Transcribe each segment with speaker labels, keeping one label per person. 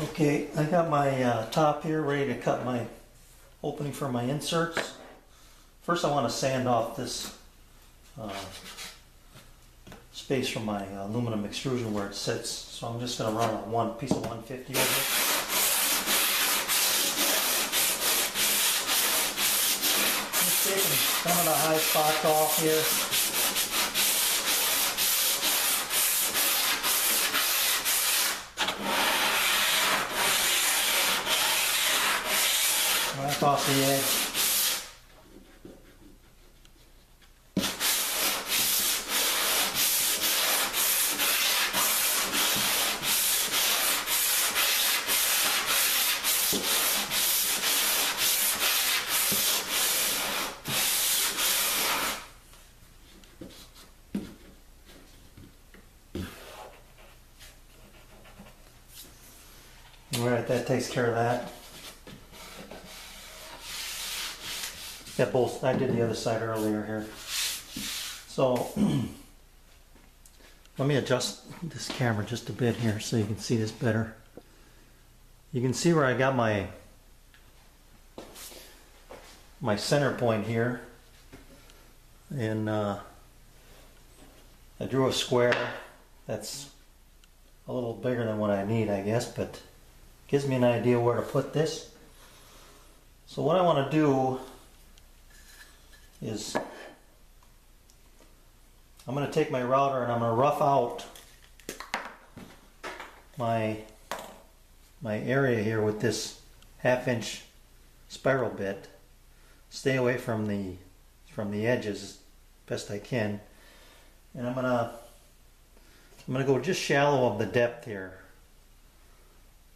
Speaker 1: Okay, I got my top here ready to cut my opening for my inserts. First I want to sand off this space from my aluminum extrusion where it sits. So I'm just going to run one piece of 150 over it. Just taking some of the high spots off here. Right off the edge. Alright, that takes care of that. Got both, I did the other side earlier here. So, let me adjust this camera just a bit here so you can see this better. You can see where I got my center point here. And I drew a square that's a little bigger than what I need, I guess, but gives me an idea where to put this. So what I want to do is I'm going to take my router and I'm going to rough out my area here with this 1/2 inch spiral bit. Stay away from the edges best I can, and I'm gonna go just shallow of the depth here.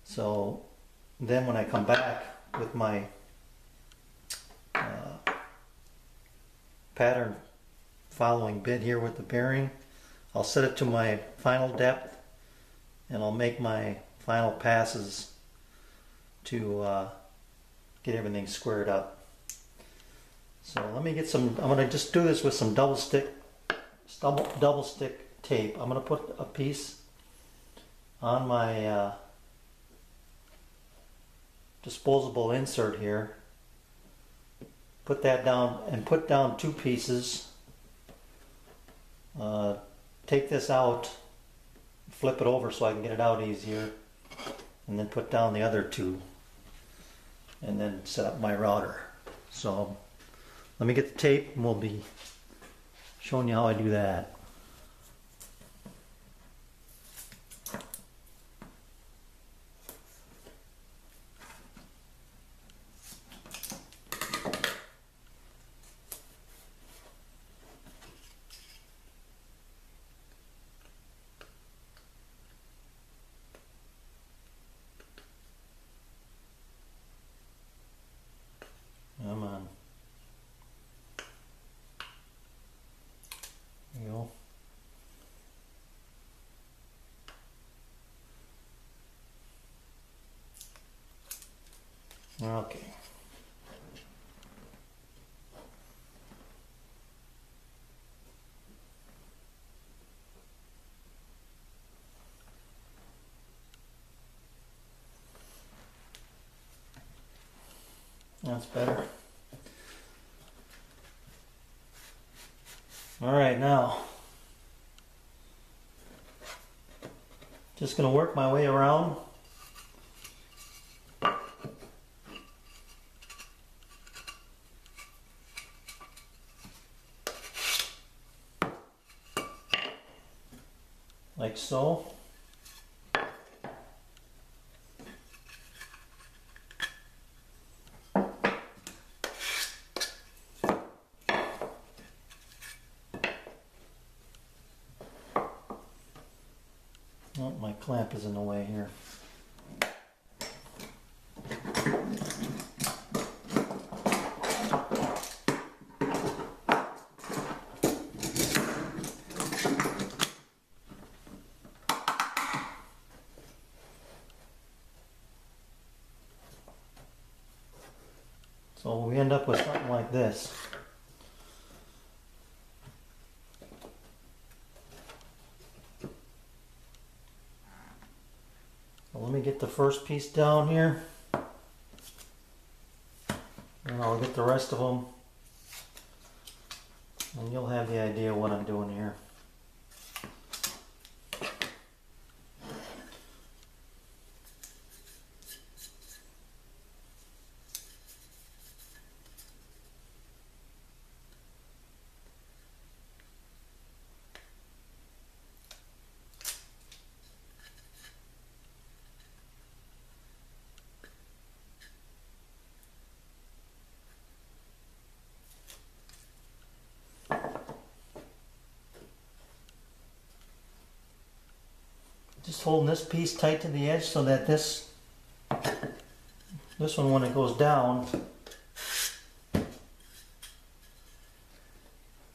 Speaker 1: So then when I come back with my pattern following bit here with the bearing, I'll set it to my final depth and I'll make my final passes to get everything squared up. So let me get some, I'm going to just do this with some double stick tape. I'm going to put a piece on my disposable insert here. Put that down and put down 2 pieces. Take this out, flip it over so I can get it out easier, and then put down the other 2 and then set up my router. So let me get the tape and we'll be showing you how I do that. Come on. There you go. Okay. That's better. All right, now just going to work my way around. Like so. Oh, my clamp is in the way here. So we end up with something like this. let me get the first piece down here, and I'll get the rest of them, and you'll have the idea what I'm doing here. Just holding this piece tight to the edge so that this one, when it goes down,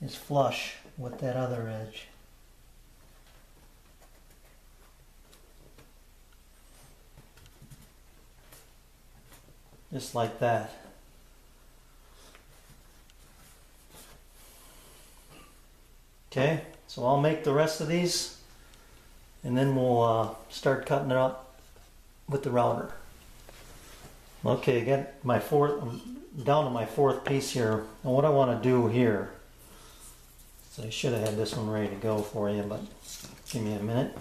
Speaker 1: is flush with that other edge. Just like that. Okay, so I'll make the rest of these, and then we'll start cutting it up with the router. Okay, get my I'm down to my fourth piece here, and what I want to do here, so I should have had this one ready to go for you, but give me a minute.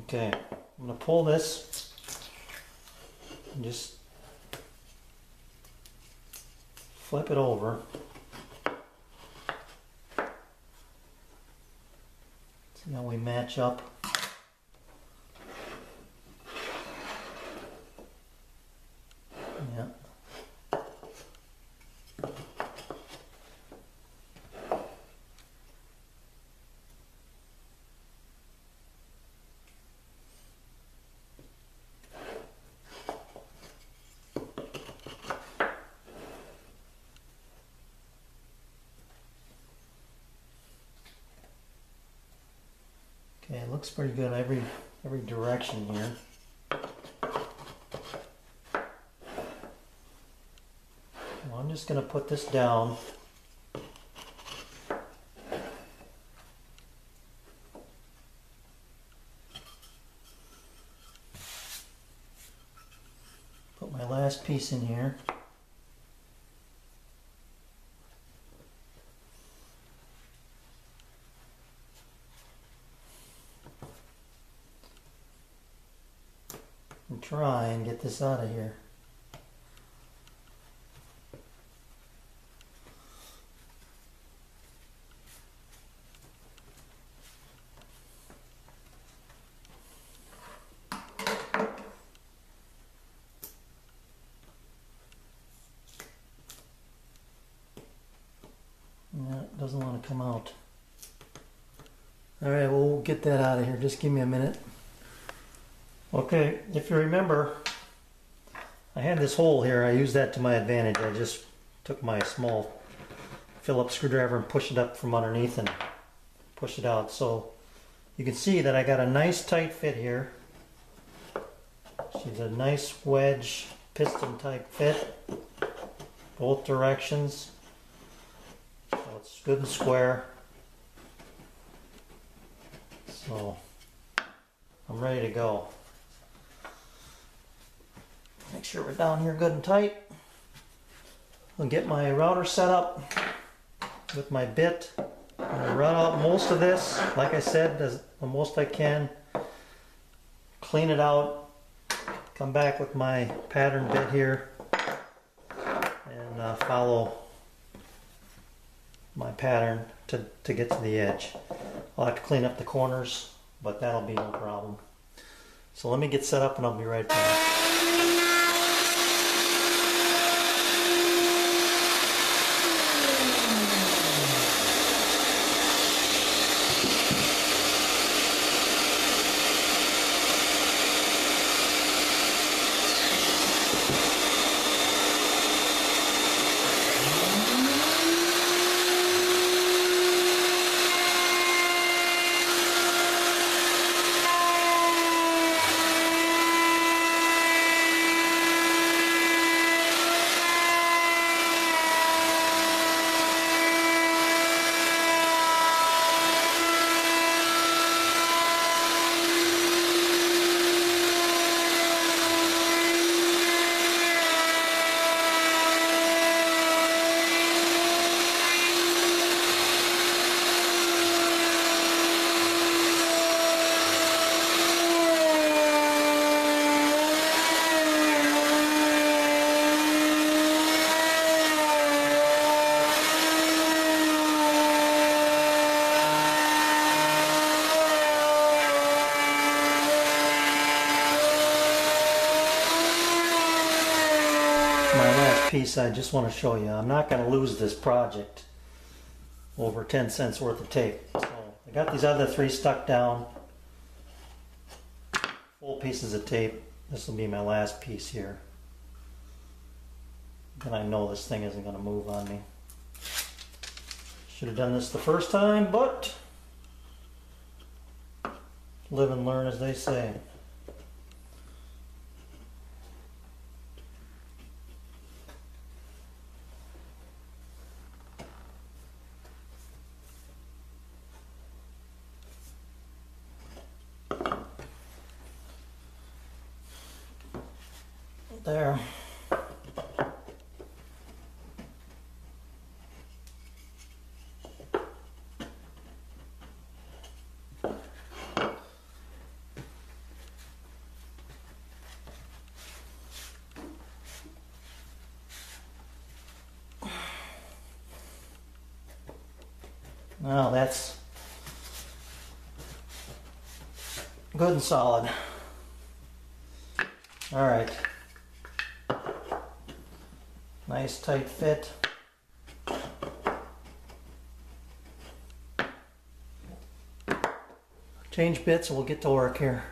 Speaker 1: Okay, I'm going to pull this and just flip it over. See how we match up. Yeah. Okay, it looks pretty good every direction here. Well, I'm just going to put this down. Put my last piece in here. And try and get this out of here. No, it doesn't want to come out. Alright, well, we'll get that out of here. Just give me a minute. Okay, if you remember, I had this hole here. I used that to my advantage. I just took my small Phillips screwdriver and pushed it up from underneath and pushed it out. So you can see that I got a nice tight fit here. She's a nice wedge piston type fit, both directions. So it's good and square. So I'm ready to go. Make sure we're down here good and tight. I'll get my router set up with my bit. I'm going to run out most of this, like I said, as the most I can. Clean it out. Come back with my pattern bit here and follow my pattern to get to the edge. I'll have to clean up the corners, but that'll be no problem. So let me get set up and I'll be right back. my last piece I just want to show you. I'm not going to lose this project over 10 cents worth of tape. So I got these other three stuck down. Full pieces of tape. This will be my last piece here. And I know this thing isn't going to move on me. Should have done this the first time, but live and learn, as they say. There. Now that's good and solid. All right. Nice tight fit. Change bits and we'll get to work here.